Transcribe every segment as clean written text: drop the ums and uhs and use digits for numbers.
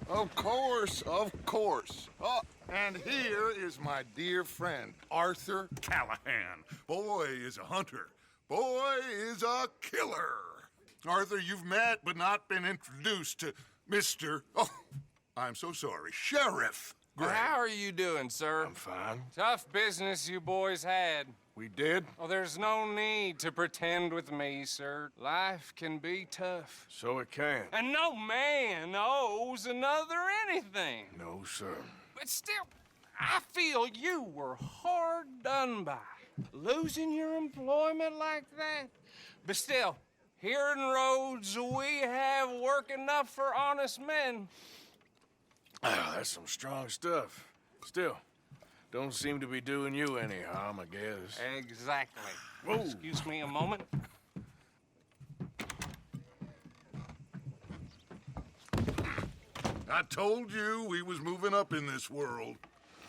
Of course, of course. Oh, and here is my dear friend, Arthur Callahan. Boy is a hunter. Boy is a killer. Arthur, you've met but not been introduced to Mr. Oh, I'm so sorry, Sheriff Gray. How are you doing, sir? I'm fine. Tough business you boys had. We did? Oh, there's no need to pretend with me, sir. Life can be tough. So it can. And no man owes another anything. No, sir. But still, I feel you were hard done by. Losing your employment like that. But still, here in Rhodes, we have work enough for honest men. Oh, that's some strong stuff. Still, don't seem to be doing you any harm, I guess. Exactly. Whoa. Excuse me a moment. I told you we was moving up in this world.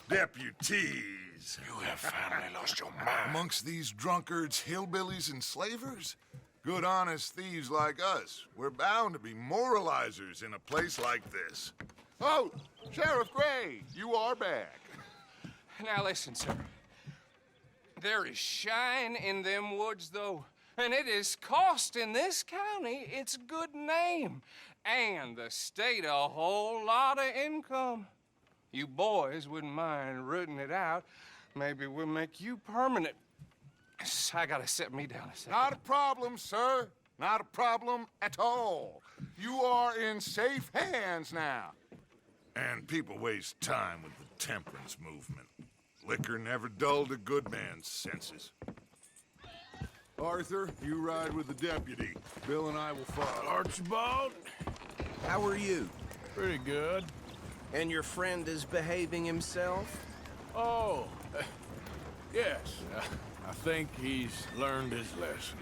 Deputies. You have finally lost your mind. Amongst these drunkards, hillbillies, and slavers? Good honest thieves like us. We're bound to be moralizers in a place like this. Oh, Sheriff Gray, you are back. Now listen, sir. There is shine in them woods, though, and it is costing this county its good name and the state a whole lot of income. You boys wouldn't mind rooting it out. Maybe we'll make you permanent. I gotta set me down a second. Not a problem, sir. Not a problem at all. You are in safe hands now. And people waste time with the temperance movement. Liquor never dulled a good man's senses. Arthur, you ride with the deputy. Bill and I will follow. Archibald? How are you? Pretty good. And your friend is behaving himself? Oh, yes. I think he's learned his lesson.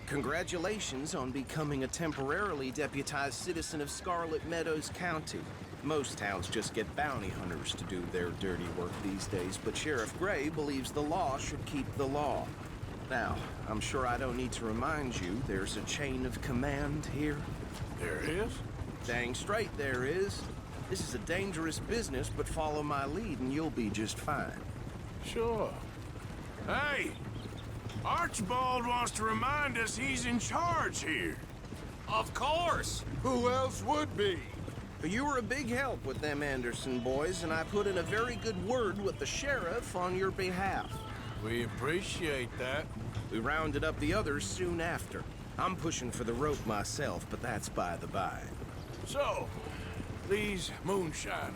Congratulations on becoming a temporarily deputized citizen of Scarlet Meadows County. Most towns just get bounty hunters to do their dirty work these days, but Sheriff Gray believes the law should keep the law. Now, I'm sure I don't need to remind you there's a chain of command here. There is? Dang straight there is. This is a dangerous business, but follow my lead and you'll be just fine. Sure. Hey! Archibald wants to remind us he's in charge here. Of course! Who else would be? You were a big help with them Anderson boys, and I put in a very good word with the sheriff on your behalf. We appreciate that. We rounded up the others soon after. I'm pushing for the rope myself, but that's by the by. So, these moonshiners.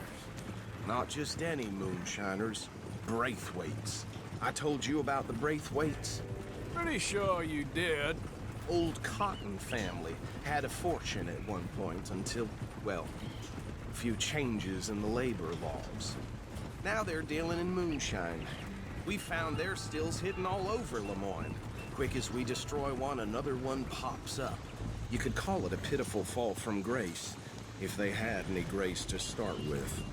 Not just any moonshiners, Braithwaites. I told you about the Braithwaites? Pretty sure you did. Old Cotton family had a fortune at one point until, well, a few changes in the labor laws. Now they're dealing in moonshine. We found their stills hidden all over Lemoyne. Quick as we destroy one, another one pops up. You could call it a pitiful fall from grace, if they had any grace to start with.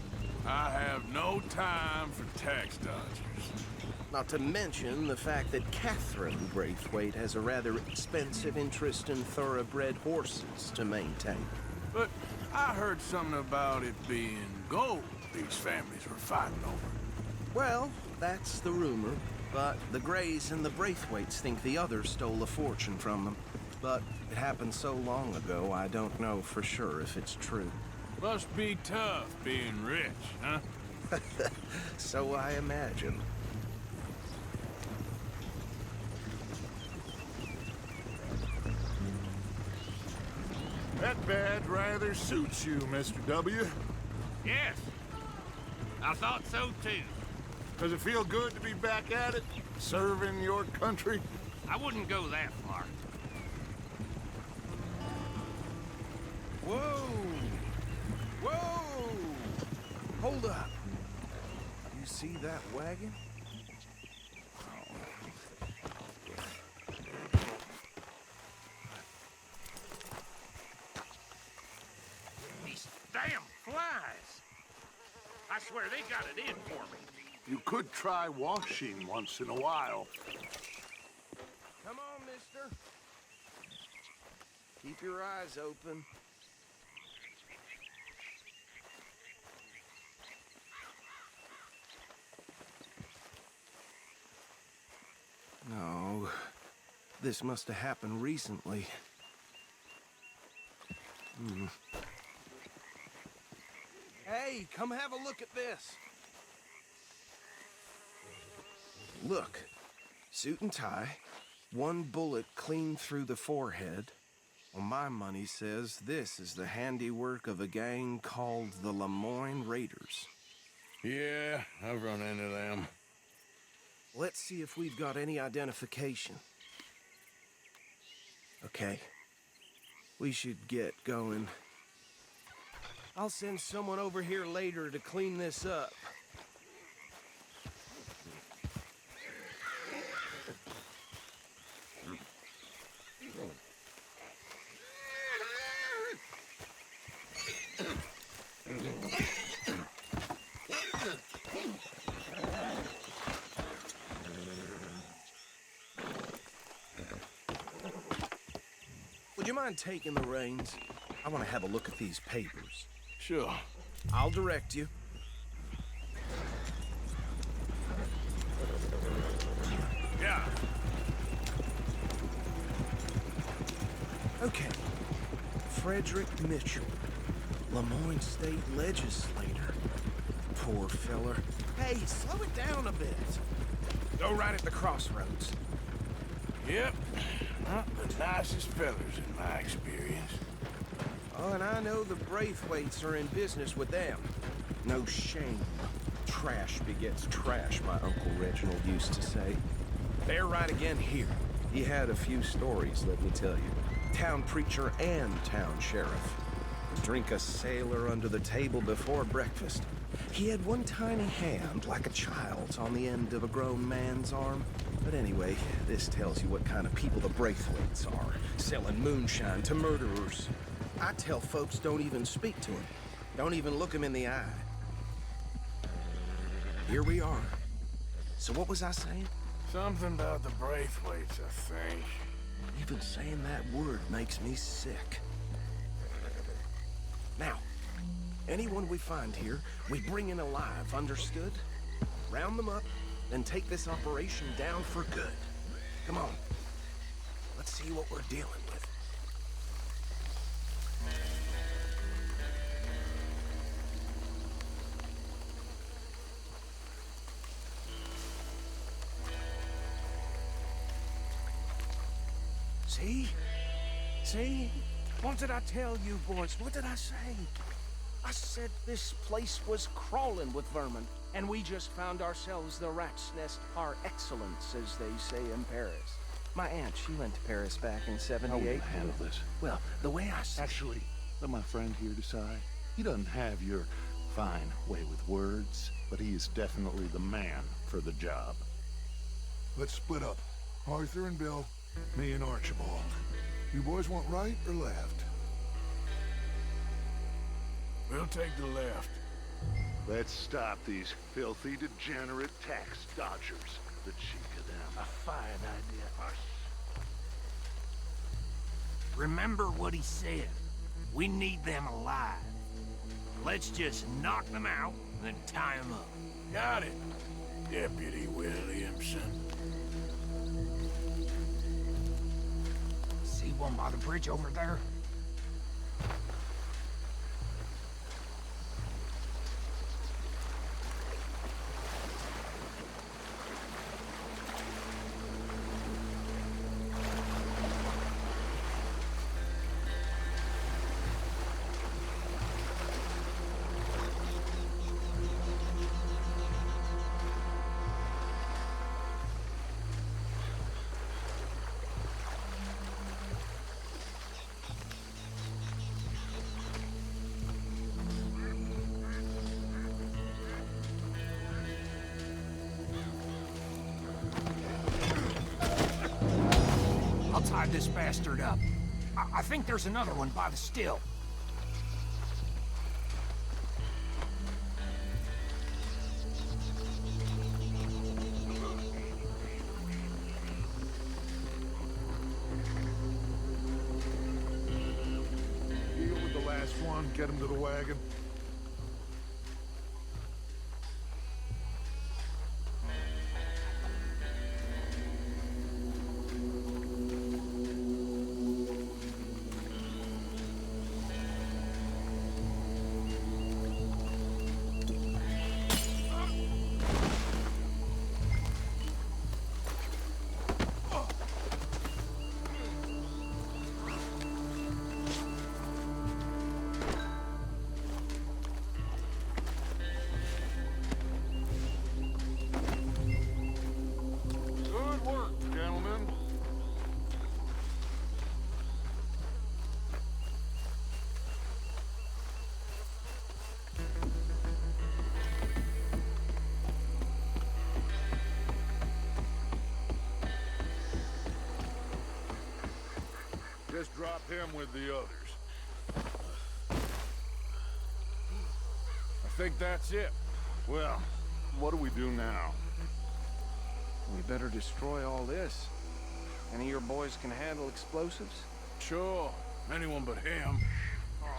I have no time for tax dodgers. Not to mention the fact that Catherine Braithwaite has a rather expensive interest in thoroughbred horses to maintain. But I heard something about it being gold these families were fighting over. Well, that's the rumor, but the Grays and the Braithwaites think the others stole a fortune from them. But it happened so long ago, I don't know for sure if it's true. Must be tough being rich, huh? So I imagine. That badge rather suits you, Mr. W. Yes. I thought so, too. Does it feel good to be back at it, serving your country? I wouldn't go that far. Whoa! Whoa! Hold up. You see that wagon? These damn flies. I swear they got it in for me. You could try washing once in a while. Come on, mister. Keep your eyes open. No, this must have happened recently. Hey, come have a look at this. Look, suit and tie, one bullet clean through the forehead. Well, my money says this is the handiwork of a gang called the Lemoyne Raiders. Yeah, I've run into them. Let's see if we've got any identification. Okay. We should get going. I'll send someone over here later to clean this up. Would you mind taking the reins? I want to have a look at these papers. Sure. I'll direct you. Yeah. Okay. Frederick Mitchell, Lemoyne State Legislator. Poor feller. Hey, slow it down a bit. Go right at the crossroads. Yep. Not the nicest fellers in my experience. Oh, and I know the Braithwaites are in business with them. No shame. Trash begets trash, my Uncle Reginald used to say. They're right again here. He had a few stories, let me tell you. Town preacher and town sheriff. Drink a sailor under the table before breakfast. He had one tiny hand, like a child's, on the end of a grown man's arm. But anyway, this tells you what kind of people the Braithwaites are. Selling moonshine to murderers. I tell folks don't even speak to him. Don't even look him in the eye. Here we are. So what was I saying? Something about the Braithwaites, I think. Even saying that word makes me sick. Now, anyone we find here, we bring in alive, understood? Round them up, then take this operation down for good. Come on. Let's see what we're dealing with. See? See? What did I tell you, boys? What did I say? I said this place was crawling with vermin, and we just found ourselves the rat's nest par excellence, as they say in Paris. My aunt, she went to Paris back in '78. How will you handle this? Well, the way I see Actually, let my friend here decide. He doesn't have your fine way with words, but he is definitely the man for the job. Let's split up. Arthur and Bill, me and Archibald. You boys want right or left? We'll take the left. Let's stop these filthy, degenerate tax dodgers. The cheek of them. A fine idea. Remember what he said. We need them alive. Let's just knock them out, then tie them up. Got it, Deputy Williamson. See one by the bridge over there? I'll tie this bastard up. I think there's another one by the still. Deal with the last one, get him to the wagon. drop him with the others. I think that's it. Well, what do we do now? We better destroy all this. Any of your boys can handle explosives? Sure. Anyone but him.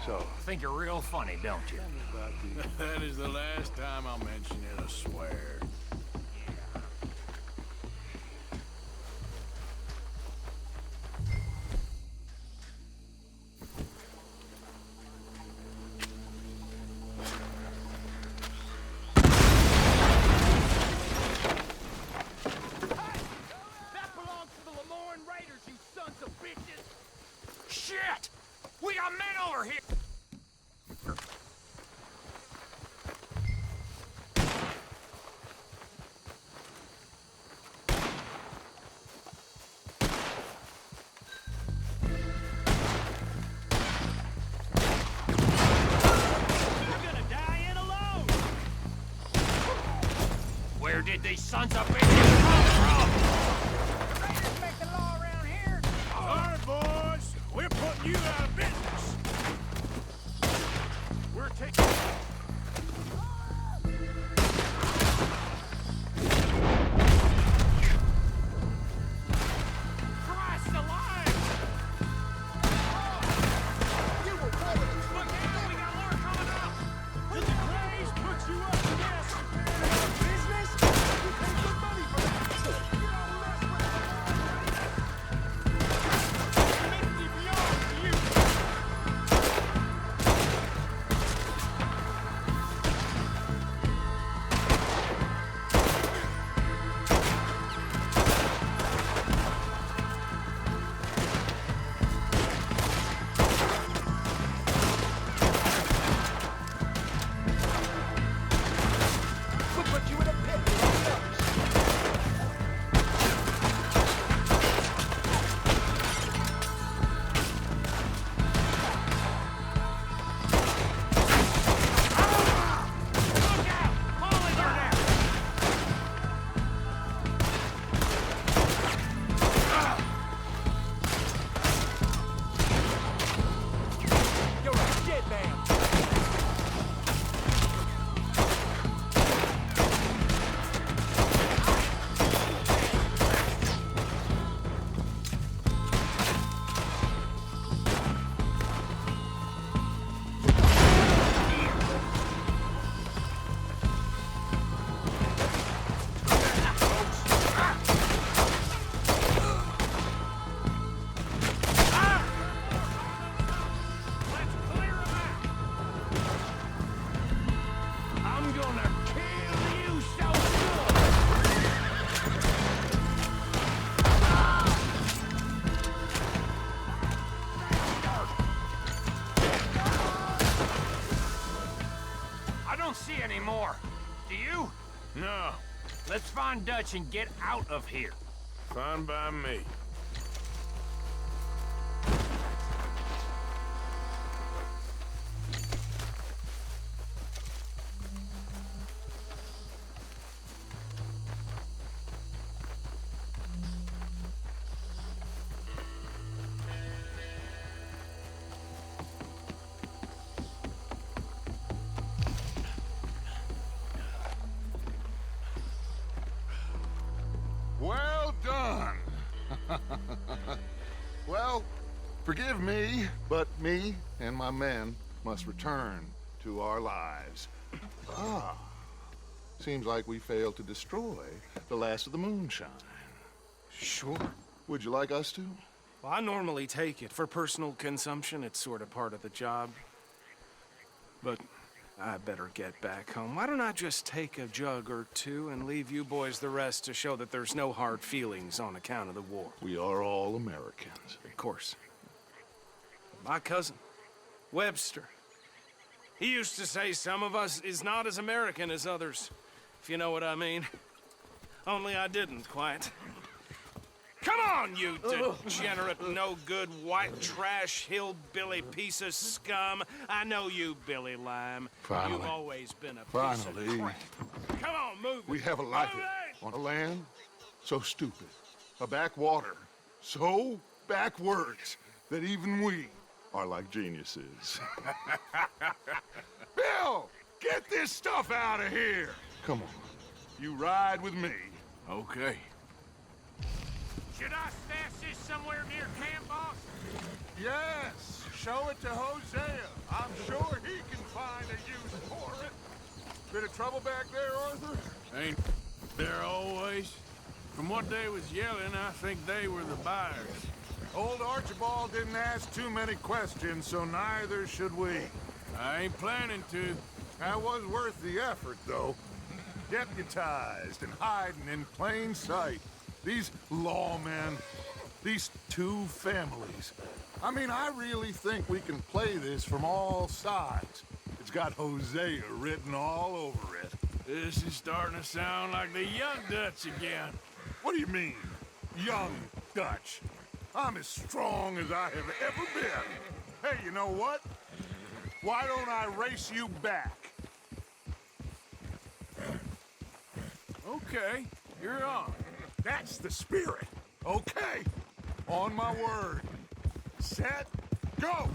So, Think you're real funny, don't you? That is the last time I'll mention it, I swear. Shit! We got men over here! Where did these sons of bitches come from? Raiders make the law around here. Sorry, boys. We're putting you out of business. We're taking... Christ alive! You were warned. Look out, we got more coming up! Did the Grays put you up to this? Business? You pay good money for that. You don't mess with Fifty beyond you. We'll put you in a pit with all others. Look out! Holy there! You're a dead man. Let's clear 'em out! I'm gonna kill you so good. I don't see any more. Do you? No, Let's find Dutch and get out of here. fine by me. Well done. Well, forgive me, but me and my men must return to our lives. Ah, seems like we failed to destroy the last of the moonshine. Sure. Would you like us to? Well, I normally take it. For personal consumption, it's sort of part of the job. But I better get back home. Why don't I just take a jug or two and leave you boys the rest to show that there's no hard feelings on account of the war? We are all Americans. Of course. My cousin, Webster, he used to say some of us is not as American as others, if you know what I mean. Only I didn't quite. Come on, you degenerate, no-good, white trash, hillbilly piece of scum. I know you, Billy Lime. Finally. You've always been a piece Finally. of crap. Come on, move it. We have a life Move it! on a land so stupid, a backwater so backwards, that even we are like geniuses. Bill, get this stuff out of here! Come on, you ride with me. Okay. Should I stash this somewhere near camp, boss? Yes, show it to Hosea. I'm sure he can find a use for it. Bit of trouble back there, Arthur? Ain't there always? From what they was yelling, I think they were the buyers. Old Archibald didn't ask too many questions, so neither should we. I ain't planning to. That was worth the effort, though. Deputized and hiding in plain sight. These lawmen, these two families. I mean, I really think we can play this from all sides. It's got Hosea written all over it. This is starting to sound like the Young Dutch again. What do you mean, young Dutch? I'm as strong as I have ever been. Hey, you know what? Why don't I race you back? Okay, you're on. That's the spirit. Okay, on my word. Set, go!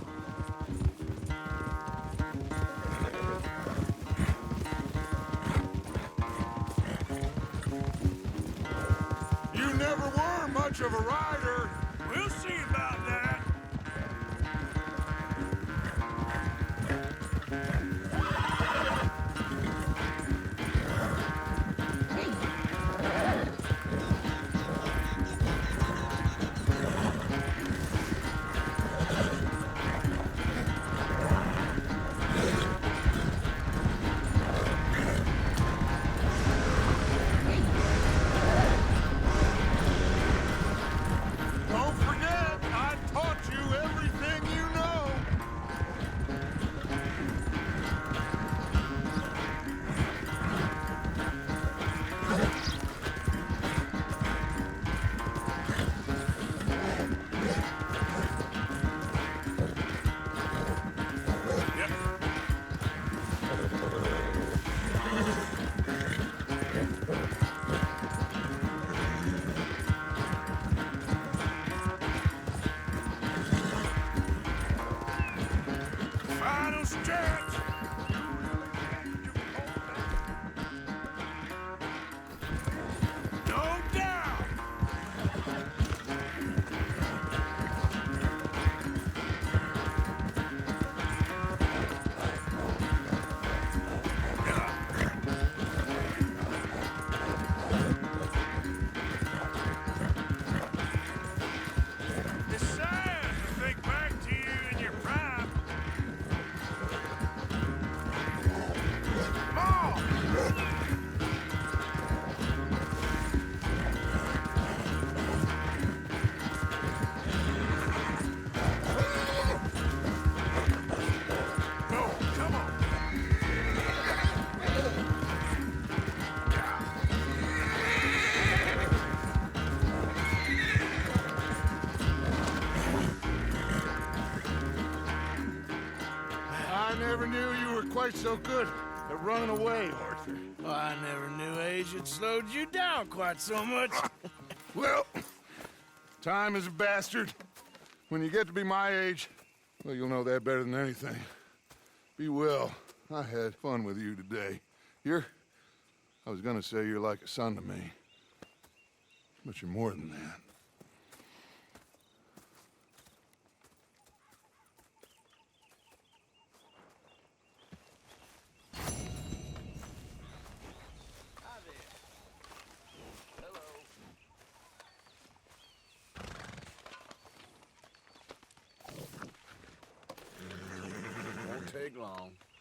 You never were much of a rider. We'll see about that. Don't forget, I taught you everything you know. Final stretch. Go down. It's sad to think back to you in your prime. Come on! No, come on! I never knew you were quite so good at running away, Arthur. Well, I never knew age had slowed you down quite so much. Well, time is a bastard. When you get to be my age, well, you'll know that better than anything. Be well. I had fun with you today. I was gonna say you're like a son to me. But you're more than that. Won't take long.